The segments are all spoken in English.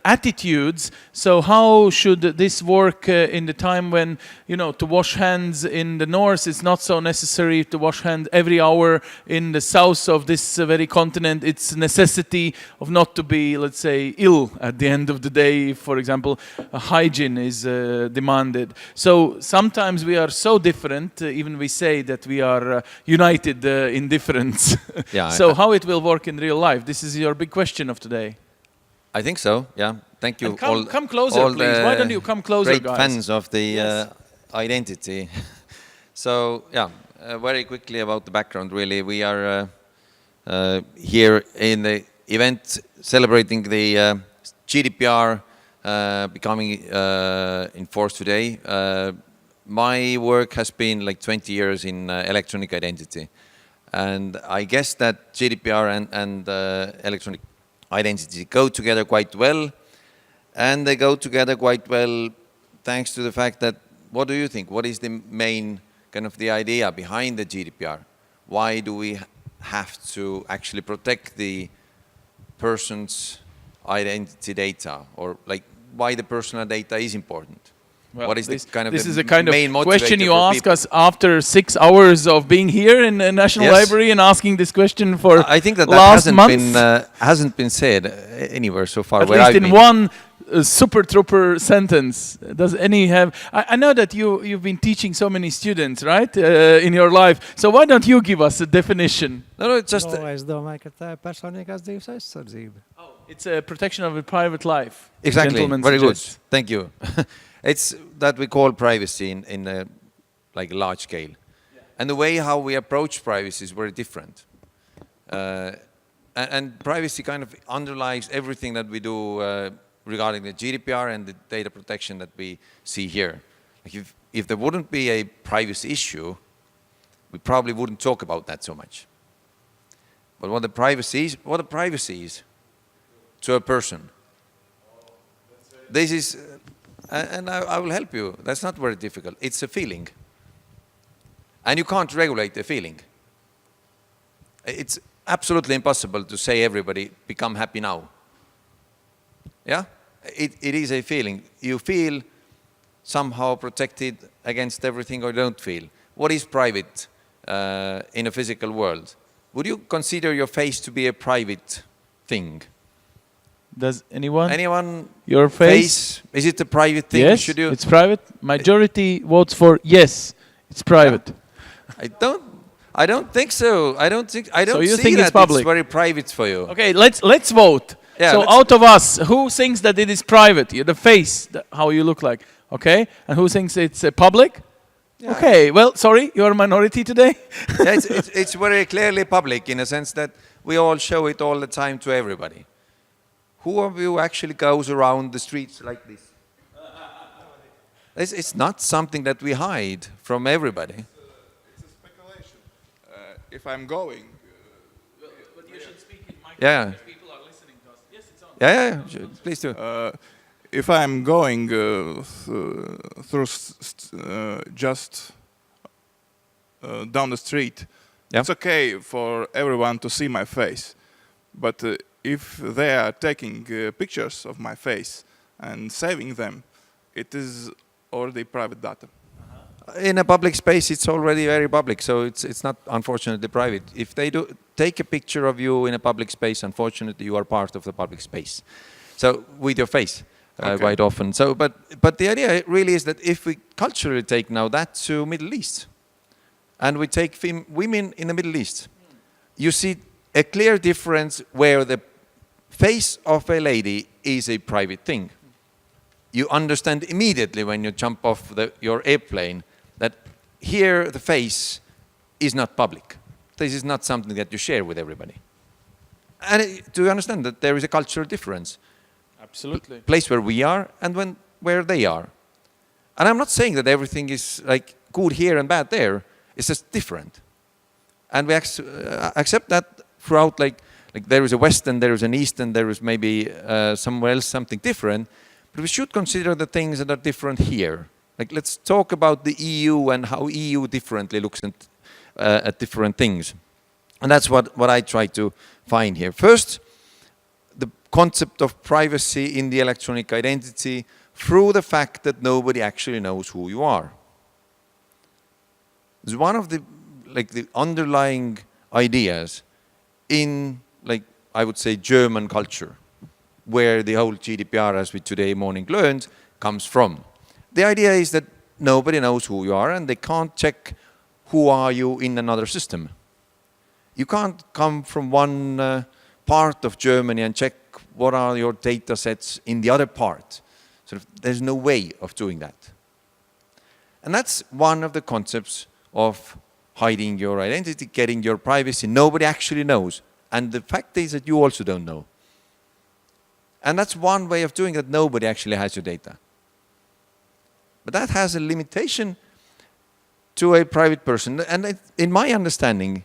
attitudes. So how should this work in the time when, to wash hands in the north is not so necessary to wash hands every hour in the south of this very continent? It's necessity of not to be, let's say, ill at the end of the day. For example, hygiene is demanded. So sometimes we are so different, even we say that we are united in difference. Yeah, So how it will work in real life? This is your big question of today. I think so, yeah. Thank you. And come closer, please. Why don't you come closer, great guys? fans of the Yes. identity. So, yeah, very quickly about the background, really. We are here in the event celebrating the GDPR becoming in force today. My work has been like 20 years in electronic identity. And I guess that GDPR and electronic identity go together quite well, and they go together quite well thanks to the fact that, what do you think? What is the main kind of the idea behind the GDPR? Why do we have to actually protect the person's identity data, or like why the personal data is important? Well, what is this kind of this the is a kind of main motivator question you for ask people? us after 6 hours of being here in the National Yes. Library and asking this question for I think that last month. hasn't been said anywhere so far. At where least I've in been. one super trooper sentence. Does any have? I know that you've been teaching so many students, right, in your life. So why don't you give us a definition? No, it's just Es domāju, ka tā ir personīgās dzīves aizsardzība. It's a protection of a private life. exactly. Gentleman Very suggests. good. Thank you. It's that we call privacy in a like large scale, and the way how we approach privacy is very different. And privacy kind of underlies everything that we do regarding the GDPR and the data protection that we see here. Like if there wouldn't be a privacy issue, we probably wouldn't talk about that so much. But what the privacy is to a person. This is, and I will help you. That's not very difficult. It's a feeling. And you can't regulate the feeling. It's absolutely impossible to say everybody become happy now. Yeah? It is a feeling. You feel somehow protected against everything, or don't feel. What is private in a physical world? Would you consider your face to be a private thing? Does anyone? Anyone? Your face? Is it a private thing? Yes, Should you? it's private. Majority votes for yes. It's private. I don't think so. I don't So see you think that it's public? very private for you. Okay, let's vote. Yeah, so let's- out of us, who thinks that it is private? The face, how you look like. Okay, and who thinks it's public? Yeah. Okay, well, sorry, you're a minority today. Yeah, it's very clearly public in a sense that we all show it all the time to everybody. Who of you actually goes around the streets like this? It's not something that we hide from everybody. It's a speculation. If I'm going, But you should speak in Yeah. because people are listening to us. Yes, it's on. Yeah, sure. Please do. if I'm going through just down the street, Yeah. it's okay for everyone to see my face. But if they are taking pictures of my face and saving them, it is already private data. In a public space, it's already very public, so it's not unfortunately private. If they do take a picture of you in a public space, unfortunately, you are part of the public space. So with your face, Okay. quite often. So, but the idea really is that if we culturally take now that to Middle East, and we take women in the Middle East, you see a clear difference where the face of a lady is a private thing. You understand immediately when you jump off your airplane that here the face is not public. This is not something that you share with everybody. And do you understand that there is a cultural difference? Absolutely. Place where we are and where they are. And I'm not saying that everything is like good here and bad there. It's just different. And we accept that throughout, like there is a West and there is an East and there is maybe somewhere else something different. But we should consider the things that are different here. Like let's talk about the EU and how EU differently looks at different things. And that's what I try to find here. First, the concept of privacy in the electronic identity through the fact that nobody actually knows who you are. It's one of the underlying ideas in, I would say, German culture, where the whole GDPR, as we today morning learned, comes from. The idea is that nobody knows who you are and they can't check who are you in another system. You can't come from one part of Germany and check what are your data sets in the other part. There's no way of doing that. And that's one of the concepts of hiding your identity, getting your privacy. Nobody actually knows. And the fact is that you also don't know. And that's one way of doing that. Nobody actually has your data. But that has a limitation to a private person. And in my understanding,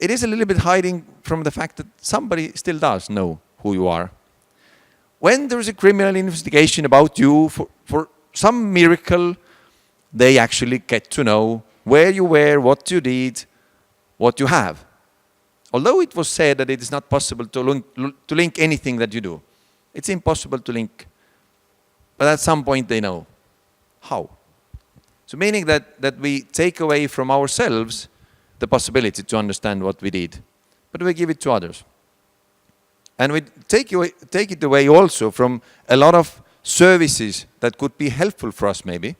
it is a little bit hiding from the fact that somebody still does know who you are. When there is a criminal investigation about you, for some miracle, they actually get to know where you were, what you did, what you have. Although it was said that it is not possible to link anything that you do. It's impossible to link. But at some point they know. How? So meaning that we take away from ourselves the possibility to understand what we did. But we give it to others. And we take it away also from a lot of services that could be helpful for us maybe.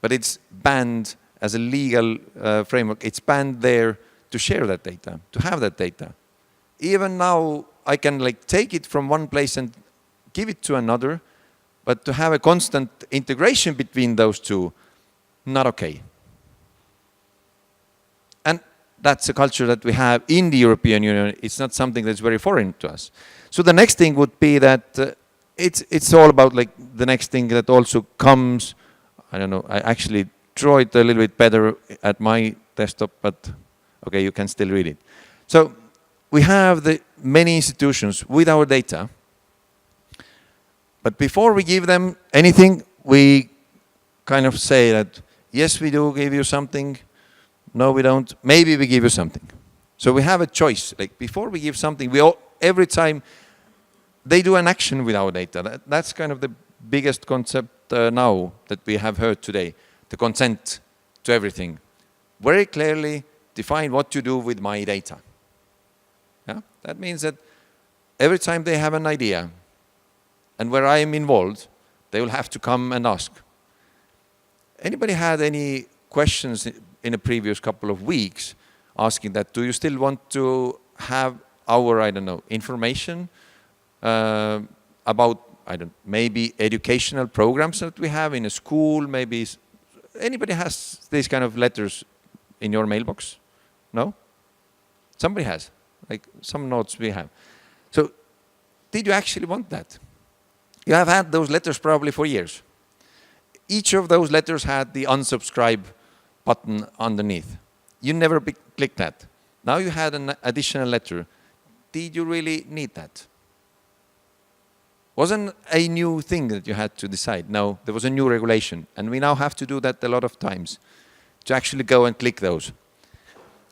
But it's banned as a legal framework. It's banned there to share that data, to have that data. Even now, I can take it from one place and give it to another, but to have a constant integration between those two, not okay. And that's a culture that we have in the European Union. It's not something that's very foreign to us. So the next thing would be that it's all about the next thing that also comes. I don't know, I actually draw it a little bit better at my desktop, but okay, you can still read it. So we have the many institutions with our data, but before we give them anything, we kind of say that, yes, we do give you something, no, we don't, maybe we give you something. So we have a choice. Before we give something, every time they do an action with our data. That's kind of the biggest concept now that we have heard today, the consent to everything. Very clearly define what you do with my data. Yeah? That means that every time they have an idea and where I am involved, they will have to come and ask. Anybody had any questions in the previous couple of weeks asking that, do you still want to have our, I don't know, information about, maybe educational programs that we have in a school, maybe anybody has these kind of letters in your mailbox? No? Somebody has, some notes we have. So, did you actually want that? You have had those letters probably for years. Each of those letters had the unsubscribe button underneath. You never clicked that. Now you had an additional letter. Did you really need that? Wasn't a new thing that you had to decide. No, there was a new regulation. And we now have to do that a lot of times to actually go and click those.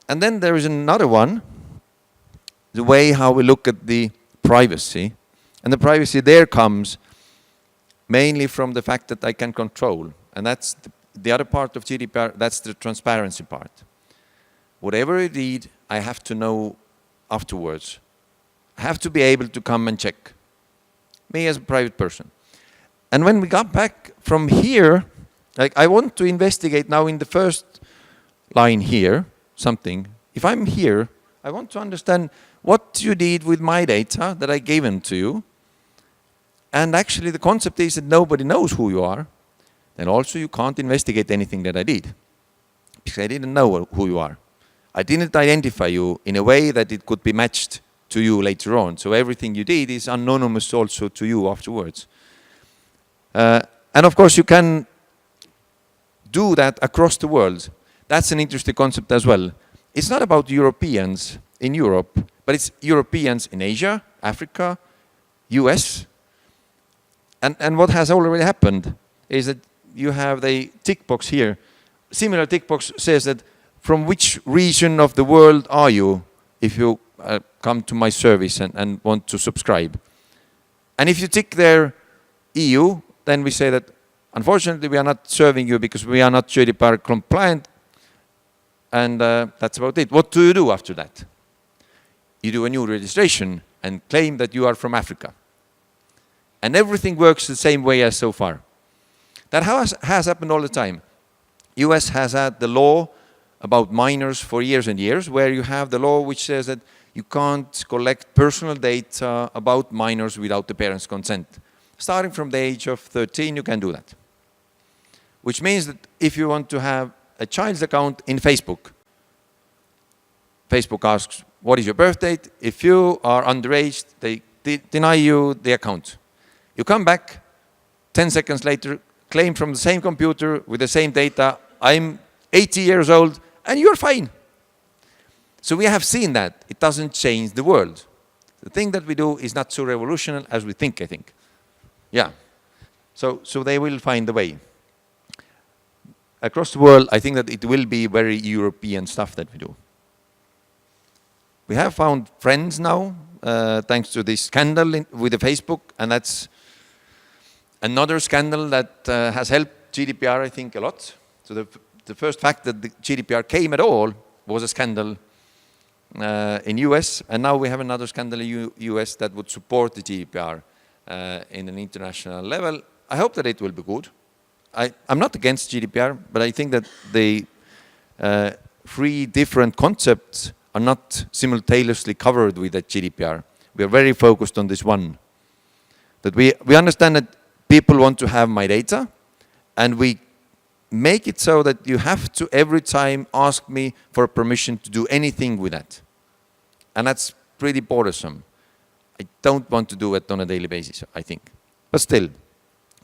And then there is another one, the way how we look at the privacy. And the privacy there comes mainly from the fact that I can control. And that's the other part of GDPR, that's the transparency part. Whatever I did, I have to know afterwards. I have to be able to come and check. Me as a private person. And when we got back from here, I want to investigate now in the first line here, something. If I'm here, I want to understand what you did with my data that I gave to you. And actually the concept is that nobody knows who you are. Then also you can't investigate anything that I did. Because I didn't know who you are. I didn't identify you in a way that it could be matched to you later on. So everything you did is anonymous also to you afterwards. And of course you can do that across the world. That's an interesting concept as well. It's not about Europeans in Europe, but it's Europeans in Asia, Africa, US. And what has already happened is that you have the tick box here. Similar tick box says that from which region of the world are you if you come to my service and want to subscribe. And if you tick there EU, then we say that unfortunately we are not serving you because we are not GDPR compliant, and that's about it. What do you do after that? You do a new registration and claim that you are from Africa. And everything works the same way as so far. That has happened all the time. US has had the law about minors for years and years, where you have the law which says that you can't collect personal data about minors without the parents' consent. Starting from the age of 13, you can do that. Which means that if you want to have a child's account in Facebook, Facebook asks, what is your birth date? If you are underage, they deny you the account. You come back, 10 seconds later, claim from the same computer with the same data, I'm 80 years old, and you're fine. So we have seen that. It doesn't change the world. The thing that we do is not so revolutionary as we think, I think. Yeah. So they will find a way. Across the world, I think that it will be very European stuff that we do. We have found friends now, thanks to this scandal with the Facebook, and that's another scandal that has helped GDPR, I think, a lot. So the first fact that the GDPR came at all was a scandal in US, and now we have another scandal in US that would support the GDPR in an international level. I hope that it will be good. I'm not against GDPR, but I think that the three different concepts are not simultaneously covered with the GDPR. We are very focused on this one. That we understand that people want to have my data, and we make it so that you have to every time ask me for permission to do anything with that. And that's pretty bothersome. I don't want to do it on a daily basis, I think. But still,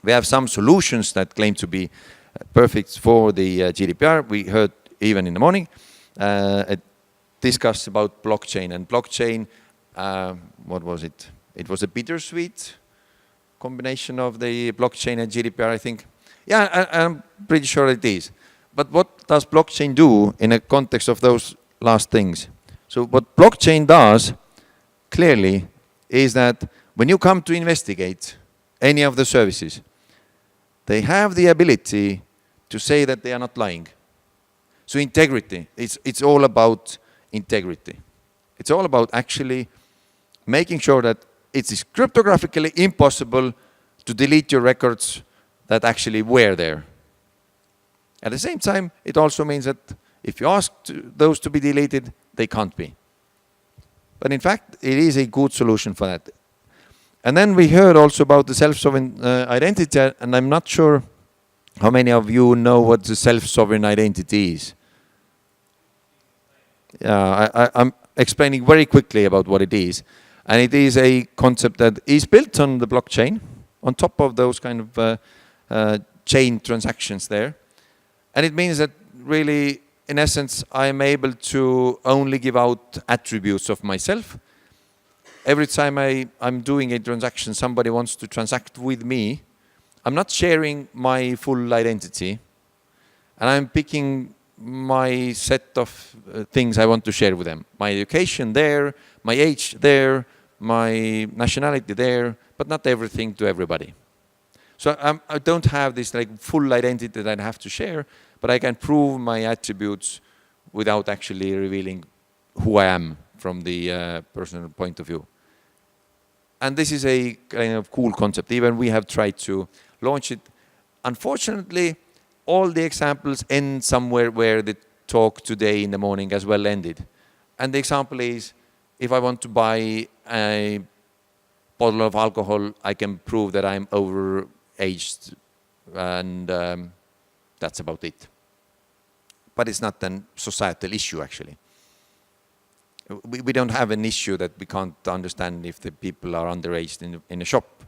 we have some solutions that claim to be perfect for the GDPR. We heard even in the morning discuss about blockchain. And blockchain, what was it? It was a bittersweet combination of the blockchain and GDPR, I think. Yeah, I'm pretty sure it is. But what does blockchain do in a context of those last things? So what blockchain does, clearly, is that when you come to investigate any of the services, they have the ability to say that they are not lying. So integrity, it's all about integrity. It's all about actually making sure that it is cryptographically impossible to delete your records that actually were there. At the same time, it also means that if you ask those to be deleted, they can't be. But in fact, it is a good solution for that. And then we heard also about the self-sovereign identity, and I'm not sure how many of you know what the self-sovereign identity is. I'm explaining very quickly about what it is. And it is a concept that is built on the blockchain, on top of those kind of chain transactions there. And it means that really, in essence, I am able to only give out attributes of myself. Every time I'm doing a transaction, somebody wants to transact with me, I'm not sharing my full identity, and I'm picking my set of things I want to share with them. My education there, my age there, my nationality there, but not everything to everybody. So I don't have this like full identity that I have to share, but I can prove my attributes without actually revealing who I am from the personal point of view. And this is a kind of cool concept. Even we have tried to launch it. Unfortunately, all the examples end somewhere where the talk today in the morning as well ended. And the example is, if I want to buy a bottle of alcohol, I can prove that I'm overaged, and that's about it. But it's not a societal issue, actually. We don't have an issue that we can't understand if the people are underage in a shop.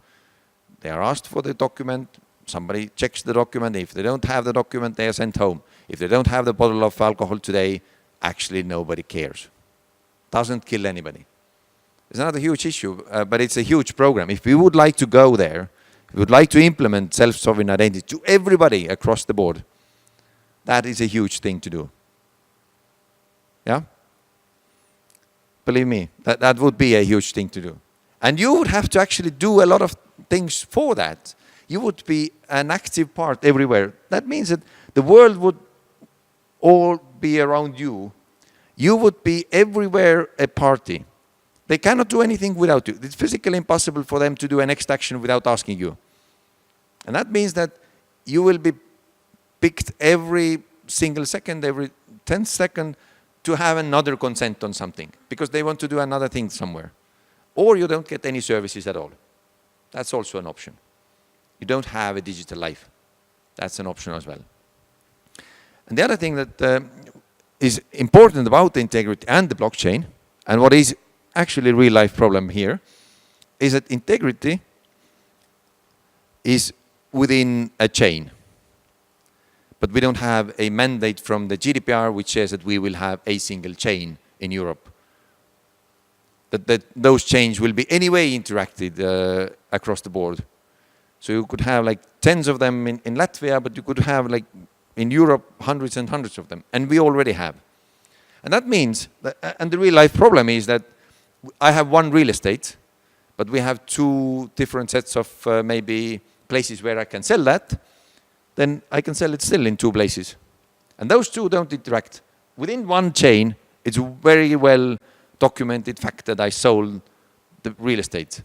They are asked for the document, somebody checks the document. If they don't have the document, they are sent home. If they don't have the bottle of alcohol today, actually nobody cares. Doesn't kill anybody. It's not a huge issue, but it's a huge program. If we would like to go there, if we would like to implement self-sovereign identity to everybody across the board, that is a huge thing to do. Yeah? believe me, that would be a huge thing to do. And you would have to actually do a lot of things for that. You would be an active part everywhere. That means that the world would all be around you. You would be everywhere a party. They cannot do anything without you. It's physically impossible for them to do a next action without asking you. And that means that you will be picked every single second, every 10th second, to have another consent on something, because they want to do another thing somewhere. Or you don't get any services at all. That's also an option. You don't have a digital life. That's an option as well. And the other thing that is important about the integrity and the blockchain, and what is actually a real life problem here, is that integrity is within a chain. But we don't have a mandate from the GDPR which says that we will have a single chain in Europe. That those chains will be anyway interacted across the board. So you could have like tens of them in Latvia, but you could have like in Europe hundreds and hundreds of them. And we already have. And that means, that, and the real life problem is that I have one real estate, but we have two different sets of maybe places where I can sell that. Then I can sell it still in two places. And those two don't interact. Within one chain, it's very well documented fact that I sold the real estate.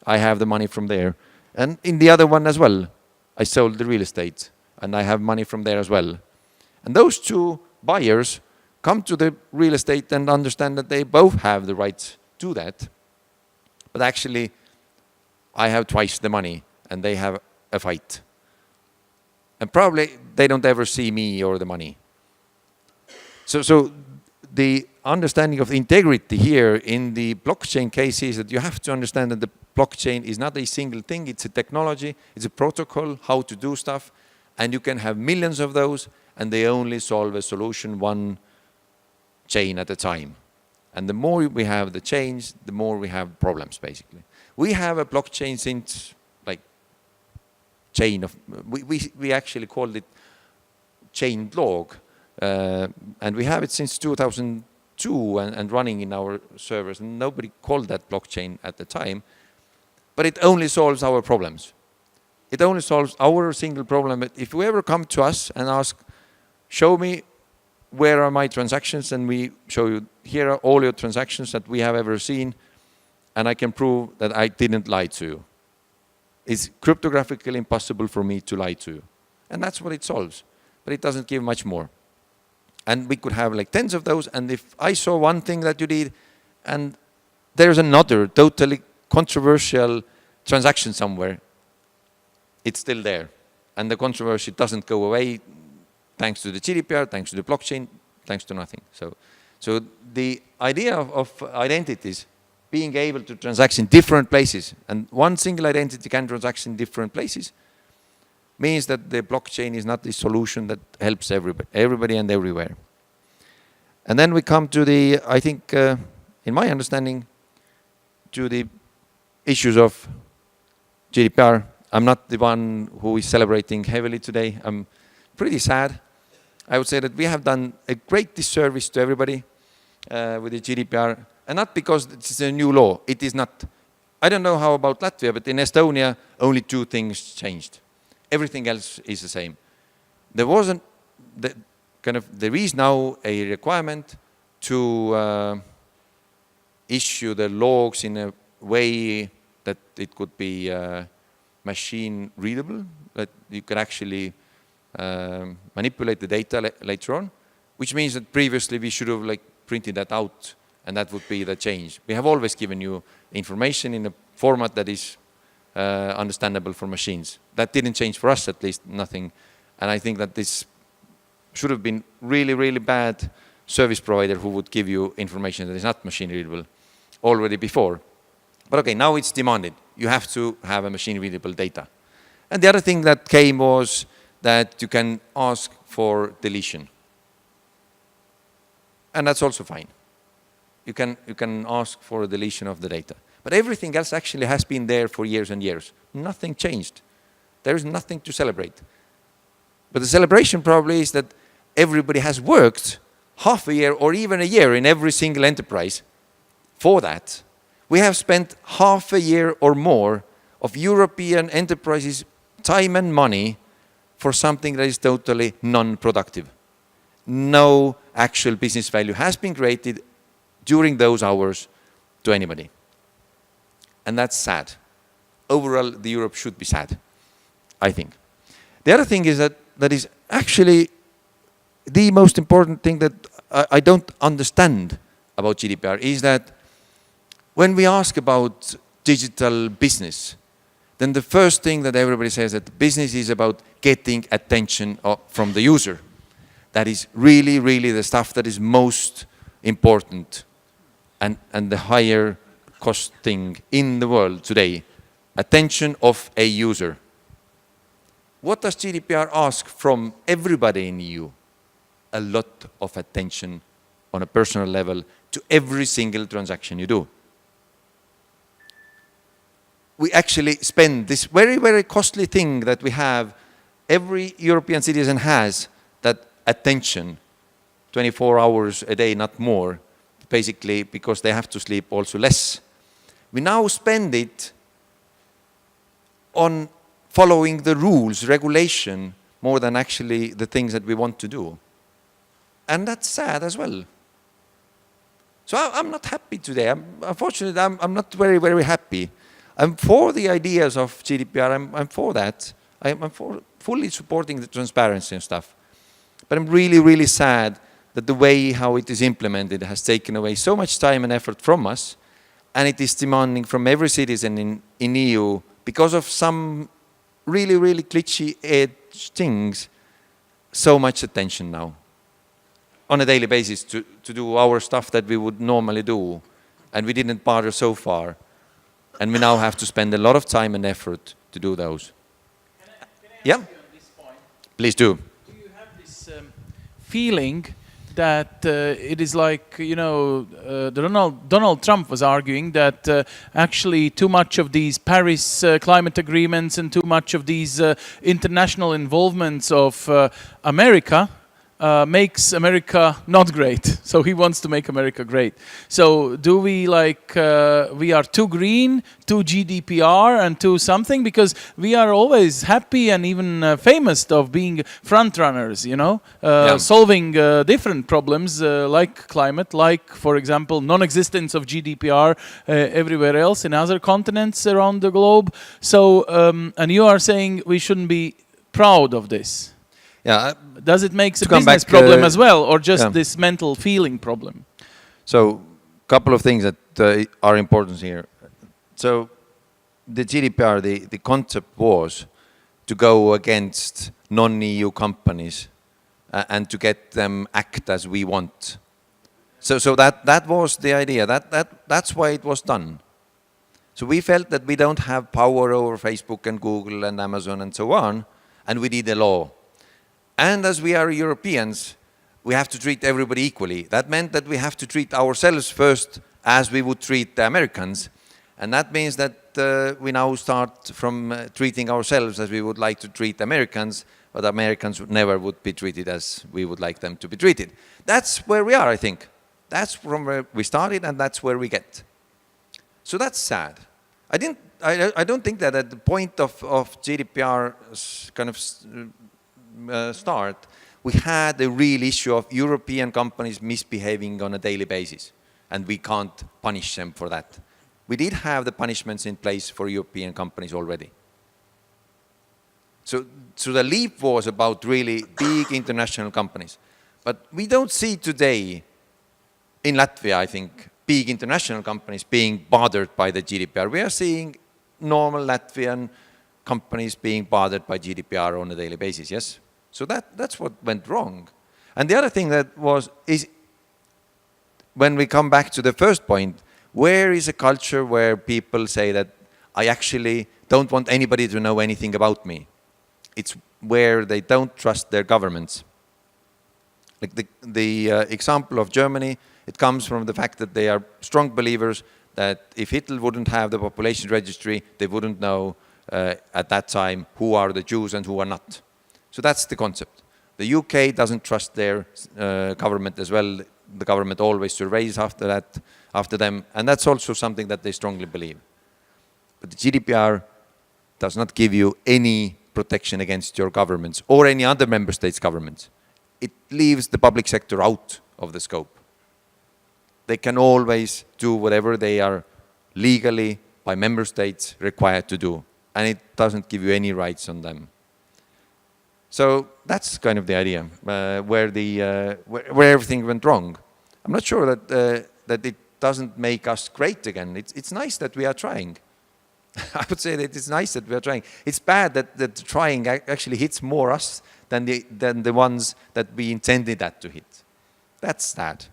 I have the money from there. And in the other one as well, I sold the real estate and I have money from there as well. And those two buyers come to the real estate and understand that they both have the rights to that. But actually, I have twice the money and they have a fight. And probably they don't ever see me or the money. So the understanding of integrity here in the blockchain case is that you have to understand that the blockchain is not a single thing, it's a technology, it's a protocol, how to do stuff, and you can have millions of those, and they only solve a solution one chain at a time. And the more we have the chains, the more we have problems, basically. We have a blockchain since chain of, we actually called it chained log, and we have it since 2002 and running in our servers, and nobody called that blockchain at the time, but it only solves our problems. It only solves our single problem. But if you ever come to us and ask, show me where are my transactions, and we show you, here are all your transactions that we have ever seen, and I can prove that I didn't lie to you. It's cryptographically impossible for me to lie to you. And that's what it solves. But it doesn't give much more. And we could have like tens of those, and if I saw one thing that you did, and there's another totally controversial transaction somewhere, it's still there. And the controversy doesn't go away thanks to the GDPR, thanks to the blockchain, thanks to nothing. So the idea of identities, being able to transact in different places, and one single identity can transact in different places, means that the blockchain is not the solution that helps everybody and everywhere. And then we come to the, I think, in my understanding, to the issues of GDPR. I'm not the one who is celebrating heavily today. I'm pretty sad. I would say that we have done a great disservice to everybody with the GDPR. And not because it's a new law. It is not. I don't know how about Latvia, but in Estonia, only two things changed. Everything else is the same. There wasn't, there is now a requirement to issue the logs in a way that it could be machine readable, that you could actually manipulate the data later on, which means that previously we should have printed that out. And that would be the change. We have always given you information in a format that is understandable for machines. That didn't change for us, at least, nothing. And I think that this should have been really, really bad service provider who would give you information that is not machine readable already before. But okay, now it's demanded. You have to have a machine readable data. And the other thing that came was that you can ask for deletion. And that's also fine. You can ask for a deletion of the data. But everything else actually has been there for years and years. Nothing changed. There is nothing to celebrate. But the celebration probably is that everybody has worked half a year or even a year in every single enterprise for that, we have spent half a year or more of European enterprises' time and money for something that is totally non-productive. No actual business value has been created during those hours to anybody. And that's sad. Overall, the Europe should be sad, I think. The other thing is that is actually the most important thing that I don't understand about GDPR is that when we ask about digital business, then the first thing that everybody says that business is about getting attention from the user. That is really, really the stuff that is most important and the higher cost thing in the world today. Attention of a user. What does GDPR ask from everybody in the EU? A lot of attention on a personal level to every single transaction you do. We actually spend this very, very costly thing that we have, every European citizen has, that attention, 24 hours a day, not more, basically because they have to sleep also less. We now spend it on following the rules, regulation, more than actually the things that we want to do. And that's sad as well. So I'm not happy today. Unfortunately, I'm not very, very happy. I'm for the ideas of GDPR. I'm for that. I'm for fully supporting the transparency and stuff. But I'm really, really sad that the way how it is implemented has taken away so much time and effort from us, and it is demanding from every citizen in EU, because of some really, really glitchy edge things, so much attention now on a daily basis to do our stuff that we would normally do, and we didn't bother so far. And we now have to spend a lot of time and effort to do those. Can I ask Yeah? you on this point? Please do. Do you have this feeling that it is like, you know, Donald Trump was arguing that actually too much of these Paris climate agreements and too much of these international involvements of America makes America not great. So he wants to make America great. So do we like, we are too green, too GDPR and too something? Because we are always happy and even famous of being front runners, you know, solving different problems like climate, like, for example, non-existence of GDPR everywhere else in other continents around the globe. So, and you are saying we shouldn't be proud of this. Yeah. Does it make a business problem as well, or just this mental feeling problem? So, a couple of things that are important here. So, the GDPR, the concept was to go against non-EU companies and to get them act as we want. So that was the idea. That's why it was done. So we felt that we don't have power over Facebook and Google and Amazon and so on, and we need a law. And as we are Europeans, we have to treat everybody equally. That meant that we have to treat ourselves first as we would treat the Americans. And that means that we now start from treating ourselves as we would like to treat Americans, but Americans never would be treated as we would like them to be treated. That's where we are, I think. That's from where we started, and that's where we get. So that's sad. I don't think that at the point of GDPR's kind of start, we had a real issue of European companies misbehaving on a daily basis, and we can't punish them for that. We did have the punishments in place for European companies already. So the leap was about really big international companies. But we don't see today in Latvia, I think, big international companies being bothered by the GDPR. We are seeing normal Latvian companies being bothered by GDPR on a daily basis, yes? So that's what went wrong. And the other thing is when we come back to the first point, where is a culture where people say that I actually don't want anybody to know anything about me? It's where they don't trust their governments. Like the example of Germany, it comes from the fact that they are strong believers that if Hitler wouldn't have the population registry, they wouldn't know at that time who are the Jews and who are not. So that's the concept. The UK doesn't trust their government as well. the government always surveys after them, and that's also something that they strongly believe. But the GDPR does not give you any protection against your governments or any other member states' governments. It leaves the public sector out of the scope. They can always do whatever they are legally by member states required to do, and it doesn't give you any rights on them. So that's kind of the idea where everything went wrong. I'm not sure that it doesn't make us great again. It's nice that we are trying. I would say that it's nice that we are trying. It's bad that trying actually hits more us than the ones that we intended that to hit. That's sad.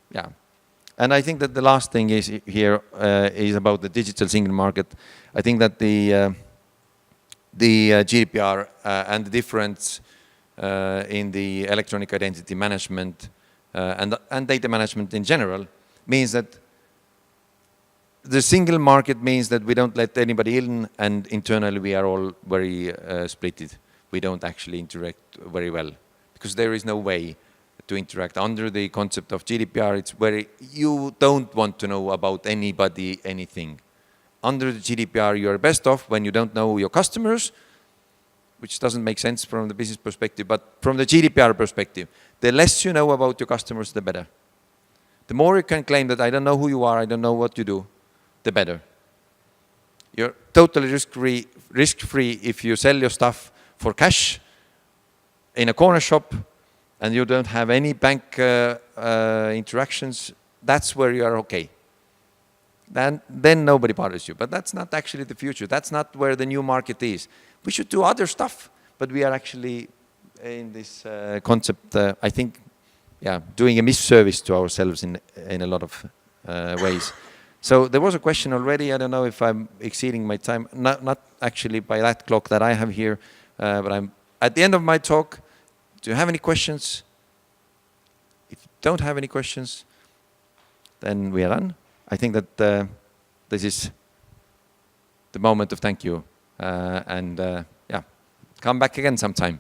Yeah. And I think that the last thing is here is about the digital single market. I think that the GDPR and the difference in the electronic identity management and data management in general means that the single market means that we don't let anybody in, and internally we are all very splitted. We don't actually interact very well because there is no way to interact. Under the concept of GDPR, it's where you don't want to know about anybody, anything. Under the GDPR, you're best off when you don't know your customers, which doesn't make sense from the business perspective, but from the GDPR perspective, the less you know about your customers, the better. The more you can claim that I don't know who you are, I don't know what you do, the better. You're totally risk-free if you sell your stuff for cash in a corner shop and you don't have any bank interactions. That's where you are okay. Then nobody bothers you. But that's not actually the future. That's not where the new market is. We should do other stuff, but we are actually in this concept, I think, doing a misservice to ourselves in a lot of ways. So there was a question already. I don't know if I'm exceeding my time. Not actually by that clock that I have here, but I'm at the end of my talk. Do you have any questions? If you don't have any questions, then we are done. I think that this is the moment of thank you. And come back again sometime.